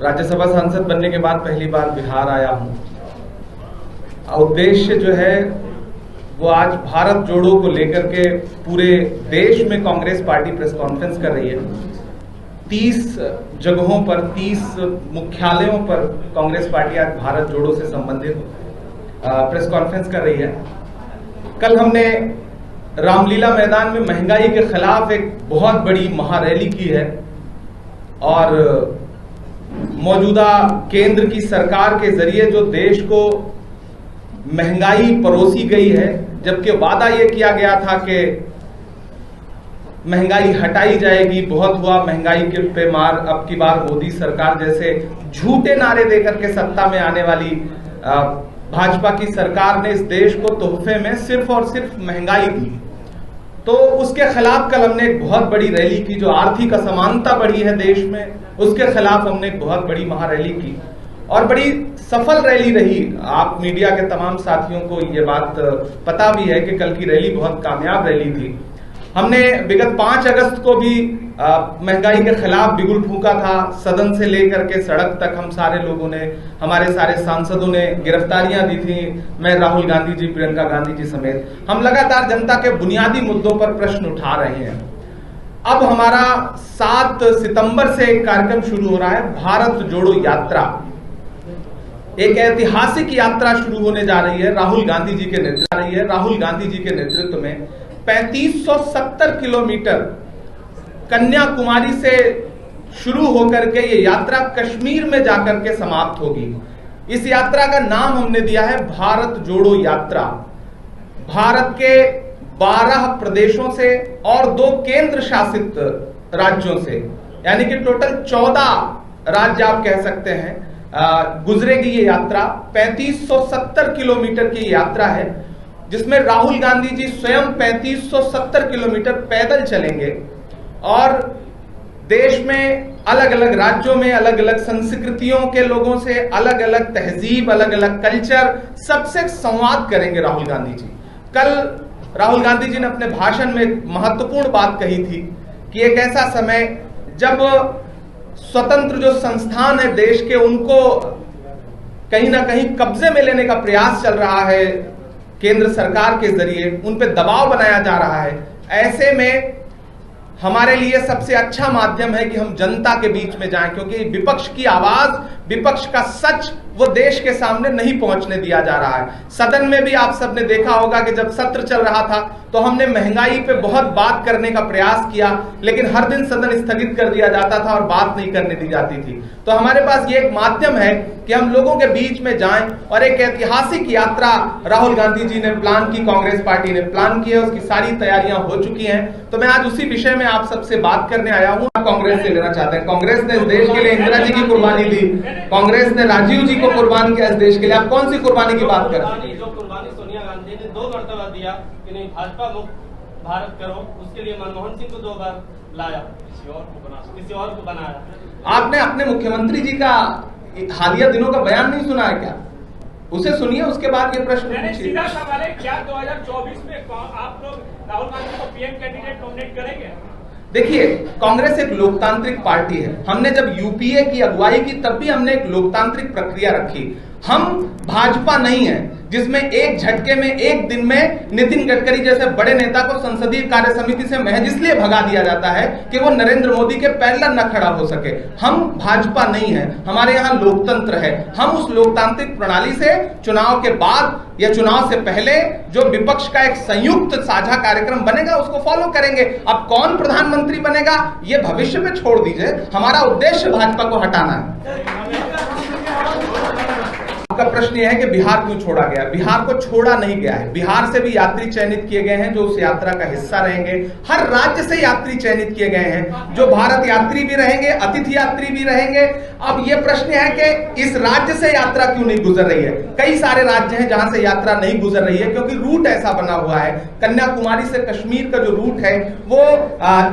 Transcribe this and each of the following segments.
राज्यसभा सांसद बनने के बाद पहली बार बिहार आया हूं। उद्देश्य जो है वो आज भारत जोड़ो को लेकर के पूरे देश में कांग्रेस पार्टी प्रेस कॉन्फ्रेंस कर रही है। 30 जगहों पर 30 मुख्यालयों पर कांग्रेस पार्टी आज भारत जोड़ो से संबंधित प्रेस कॉन्फ्रेंस कर रही है। कल हमने रामलीला मैदान में महंगाई के खिलाफ एक बहुत बड़ी महारैली की है और मौजूदा केंद्र की सरकार के जरिए जो देश को महंगाई परोसी गई है, जबकि वादा यह किया गया था कि महंगाई हटाई जाएगी, बहुत हुआ महंगाई के पे मार, अब की बार मोदी सरकार जैसे झूठे नारे देकर के सत्ता में आने वाली भाजपा की सरकार ने इस देश को तोहफे में सिर्फ और सिर्फ महंगाई दी। तो उसके खिलाफ कल हमने एक बहुत बड़ी रैली की। जो आर्थिक असमानता बढ़ी है देश में, उसके खिलाफ हमने एक बहुत बड़ी महारैली की और बड़ी सफल रैली रही। आप मीडिया के तमाम साथियों को ये बात पता भी है कि कल की रैली बहुत कामयाब रैली थी। हमने विगत 5 अगस्त को भी महंगाई के खिलाफ बिगुल फूंका था। सदन से लेकर के सड़क तक हम सारे लोगों ने, हमारे सारे सांसदों ने गिरफ्तारियां दी थी। मैं, राहुल गांधी जी, प्रियंका गांधी जी समेत हम लगातार जनता के बुनियादी मुद्दों पर प्रश्न उठा रहे हैं। अब हमारा 7 सितंबर से एक कार्यक्रम शुरू हो रहा है, भारत जोड़ो यात्रा। एक ऐतिहासिक यात्रा शुरू होने जा रही है राहुल गांधी जी के नेतृत्व में 3570 किलोमीटर कन्याकुमारी से शुरू होकर के ये यात्रा कश्मीर में जाकर के समाप्त होगी। इस यात्रा का नाम हमने दिया है भारत जोड़ो यात्रा। भारत के 12 प्रदेशों से और 2 केंद्र शासित राज्यों से, यानी कि टोटल 14 राज्य आप कह सकते हैं, गुजरेगी ये यात्रा। 3570 किलोमीटर की यात्रा है, जिसमें राहुल गांधी जी स्वयं 3570 किलोमीटर पैदल चलेंगे और देश में अलग अलग राज्यों में अलग अलग संस्कृतियों के लोगों से, अलग अलग तहजीब, अलग अलग कल्चर, सबसे संवाद करेंगे राहुल गांधी जी। कल राहुल गांधी जी ने अपने भाषण में एक महत्वपूर्ण बात कही थी कि एक ऐसा समय जब स्वतंत्र जो संस्थान है देश के, उनको कहीं ना कहीं कब्जे में लेने का प्रयास चल रहा है केंद्र सरकार के जरिए, उन पे दबाव बनाया जा रहा है। ऐसे में हमारे लिए सबसे अच्छा माध्यम है कि हम जनता के बीच में जाएं, क्योंकि विपक्ष की आवाज, विपक्ष का सच वो देश के सामने नहीं पहुंचने दिया जा रहा है। सदन में भी आप सबने देखा होगा कि जब सत्र चल रहा था तो हमने महंगाई पे बहुत बात करने का प्रयास किया, लेकिन हर दिन सदन स्थगित कर दिया जाता था और बात नहीं करने दी जाती थी। तो हमारे पास ये एक माध्यम है कि हम लोगों के बीच में जाएं और एक ऐतिहासिक यात्रा राहुल गांधी जी ने प्लान की, कांग्रेस पार्टी ने प्लान की है, उसकी सारी तैयारियां हो चुकी हैं। तो मैं आज उसी विषय में आप सबसे बात करने आया हूं। कांग्रेस से लेना चाहते हैं, कांग्रेस ने इस देश के लिए इंदिरा जी की कुर्बानी दी, कांग्रेस ने राजीव जी को कुर्बान किया इस देश के लिए। आप कौन सी कुर्बानी की बात कर रहे हैं? जो कुर्बानी सोनिया गांधी ने 2 मरतबा दिया कि नहीं भाजपा मुक्त भारत करो, उसके लिए मनमोहन सिंह को 2 बार लाया, किसी और को बनाया। आपने अपने मुख्यमंत्री जी का हालिया दिनों का बयान नहीं सुना है क्या? उसे सुनिए, उसके बाद ये प्रश्न पूछिए। सीधा सवाल है, क्या 2024 में आप लोग राहुल गांधी को पीएम कैंडिडेट नॉमिनेट करेंगे? देखिए, कांग्रेस एक लोकतांत्रिक पार्टी है। हमने जब यूपीए की अगुवाई की तब भी हमने एक लोकतांत्रिक प्रक्रिया रखी। हम भाजपा नहीं है जिसमें एक झटके में, एक दिन में नितिन गडकरी जैसे बड़े नेता को संसदीय कार्य समिति से महज इसलिए भगा दिया जाता है कि वो नरेंद्र मोदी के पैरेलल न खड़ा हो सके। हम भाजपा नहीं है, हमारे यहाँ लोकतंत्र है। हम उस लोकतांत्रिक प्रणाली से चुनाव के बाद या चुनाव से पहले जो विपक्ष का एक संयुक्त साझा कार्यक्रम बनेगा उसको फॉलो करेंगे। अब कौन प्रधानमंत्री बनेगा ये भविष्य में छोड़ दीजिए, हमारा उद्देश्य भाजपा को हटाना है। आपका प्रश्न यह है कि बिहार क्यों छोड़ा गया? बिहार को छोड़ा नहीं गया है। बिहार से भी यात्री चयनित किए गए हैं जो उस यात्रा का हिस्सा रहेंगे। हर राज्य से यात्री चयनित किए गए हैं जो भारत यात्री भी रहेंगे, अतिथि यात्री भी रहेंगे। अब यह प्रश्न है कि इस राज्य से यात्रा क्यों नहीं गुजर रही है? कई सारे राज्य हैं जहां से यात्रा नहीं गुजर रही है क्योंकि रूट ऐसा बना हुआ है। कन्याकुमारी से कश्मीर का जो रूट है वो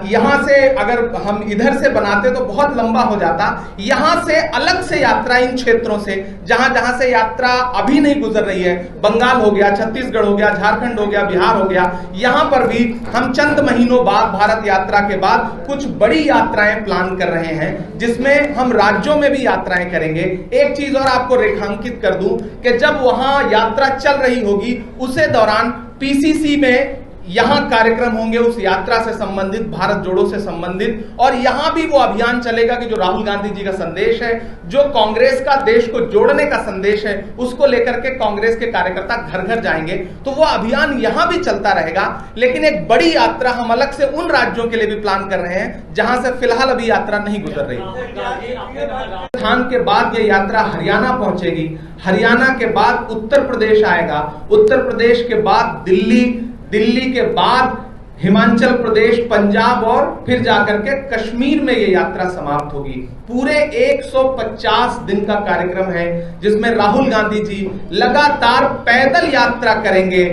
यहां से अगर हम इधर से बनाते तो बहुत लंबा हो जाता। यहां से अलग से यात्रा इन क्षेत्रों से, जहां जहां से से यात्रा अभी नहीं गुजर रही है। बंगाल हो गया, छत्तीसगढ़ हो गया, झारखंड हो गया, बिहार हो गया, यहां पर भी हम चंद महीनों बाद भारत यात्रा के बाद कुछ बड़ी यात्राएं प्लान कर रहे हैं, जिसमें हम राज्यों में भी यात्राएं करेंगे। एक चीज और आपको रेखांकित कर दूं कि जब वहां यात्रा चल रही होगी उसे दौरान पीसीसी में यहां कार्यक्रम होंगे उस यात्रा से संबंधित, भारत जोड़ो से संबंधित, और यहां भी वो अभियान चलेगा कि जो राहुल गांधी जी का संदेश है, जो कांग्रेस का देश को जोड़ने का संदेश है, उसको लेकर के कांग्रेस के कार्यकर्ता घर घर जाएंगे। तो वो अभियान यहां भी चलता रहेगा। लेकिन एक बड़ी यात्रा हम अलग से उन राज्यों के लिए भी प्लान कर रहे हैं जहां से फिलहाल अभी यात्रा नहीं गुजर रही। राजस्थान के बाद ये यात्रा हरियाणा पहुंचेगी, हरियाणा के बाद उत्तर प्रदेश आएगा, उत्तर प्रदेश के बाद दिल्ली, दिल्ली के बाद हिमाचल प्रदेश, पंजाब और फिर जाकर के कश्मीर में यह यात्रा समाप्त होगी। पूरे 150 दिन का कार्यक्रम है जिसमें राहुल गांधी जी लगातार पैदल यात्रा करेंगे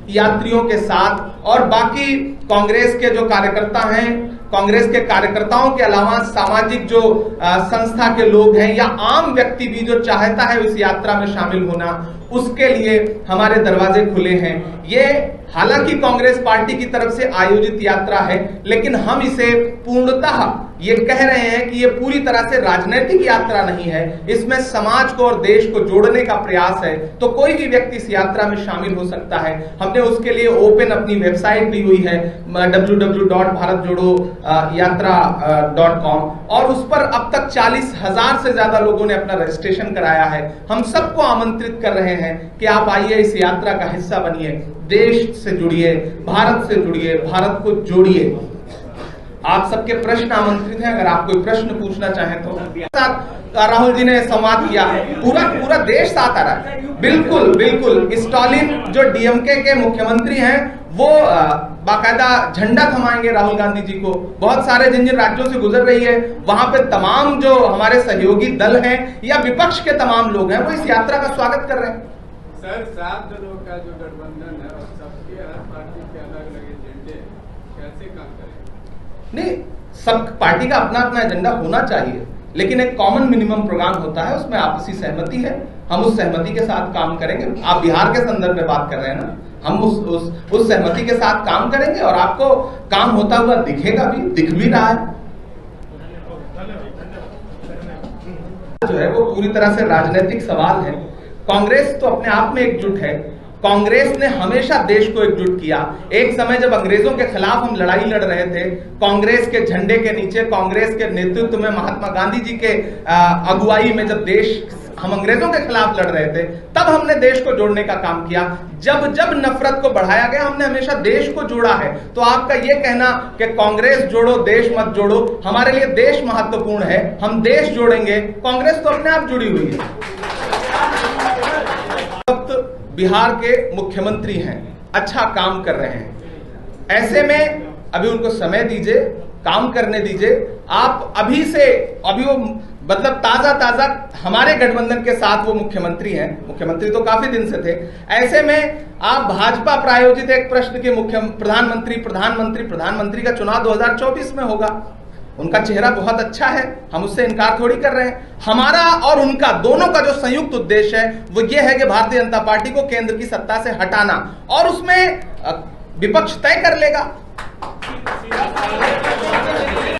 यात्रियों के साथ, और बाकी कांग्रेस के जो कार्यकर्ता हैं, कांग्रेस के कार्यकर्ताओं के अलावा सामाजिक जो संस्था के लोग हैं या आम व्यक्ति भी जो चाहता है इस यात्रा में शामिल होना, उसके लिए हमारे दरवाजे खुले हैं। ये हालांकि कांग्रेस पार्टी की तरफ से आयोजित यात्रा है, लेकिन हम इसे पूर्णतः ये कह रहे हैं कि ये पूरी तरह से राजनीतिक यात्रा नहीं है, इसमें समाज को और देश को जोड़ने का प्रयास है। तो कोई भी व्यक्ति इस यात्रा में शामिल हो सकता है। हमने उसके लिए ओपन अपनी वेबसाइट दी हुई है www.bharatjodoyatra.com, और उस पर अब तक 40,000 से ज्यादा लोगों ने अपना रजिस्ट्रेशन कराया है। हम सबको आमंत्रित कर रहे हैं कि आप आइए, इस यात्रा का हिस्सा बनिए, देश से जुड़िए, भारत से जुड़िए, भारत को जोड़िए। आप सबके प्रश्न आमंत्रित हैं, अगर आप कोई प्रश्न पूछना चाहें तो। साथ राहुल जी ने संवाद किया, पूरा देश साथ आ रहा है। बिल्कुल बिल्कुल, स्टालिन जो डीएमके के मुख्यमंत्री हैं वो बाकायदा झंडा थमाएंगे राहुल गांधी जी को। बहुत सारे जिन जिन राज्यों से गुजर रही है वहां पे तमाम जो हमारे सहयोगी दल हैं या विपक्ष के तमाम लोग हैं वो इस यात्रा का स्वागत कर रहे हैं। सर, 7 दलों का जो गठबंधन है और सबके हर पार्टी के अलग अलग एजेंडे, कैसे काम करेंगे? नहीं, सब पार्टी का अपना अपना एजेंडा होना चाहिए, लेकिन एक कॉमन मिनिमम प्रोग्राम होता है, उसमें आपसी सहमति है, हम उस सहमति के साथ काम करेंगे। आप बिहार के संदर्भ में बात कर रहे हैं ना, हम उस सहमति के साथ काम करेंगे और आपको काम होता हुआ दिखेगा भी, दिख भी रहा है। जो है वो पूरी तरह से राजनीतिक सवाल है। कांग्रेस तो अपने आप में एकजुट है, कांग्रेस ने हमेशा देश को एकजुट किया। एक समय जब अंग्रेजों के खिलाफ हम लड़ाई लड़ रहे थे, कांग्रेस के झंडे के नीचे, कांग्रेस के नेतृत्व में, महात्मा गांधी जी के अगुवाई में जब देश हम अंग्रेजों के खिलाफ लड़ रहे थे, तब हमने देश को जोड़ने का काम किया। जब जब नफरत को बढ़ाया गया, हमने हमेशा देश को जोड़ा है। तो आपका यह कहना कि कांग्रेस जोड़ो देश मत जोड़ो, हमारे लिए देश महत्वपूर्ण है, हम देश जोड़ेंगे। कांग्रेस तो अपने आप जुड़ी हुई है। बिहार के मुख्यमंत्री हैं, अच्छा काम कर रहे हैं, ऐसे में अभी उनको समय दीजिए, काम करने दीजिए। आप अभी वो मतलब ताजा हमारे गठबंधन के साथ वो मुख्यमंत्री हैं, मुख्यमंत्री तो काफी दिन से थे। ऐसे में आप भाजपा प्रायोजित एक प्रश्न के प्रधानमंत्री का चुनाव 2024 में होगा। उनका चेहरा बहुत अच्छा है, हम उससे इनकार थोड़ी कर रहे हैं। हमारा और उनका दोनों का जो संयुक्त उद्देश्य है वो ये है कि भारतीय जनता पार्टी को केंद्र की सत्ता से हटाना, और उसमें विपक्ष तय कर लेगा।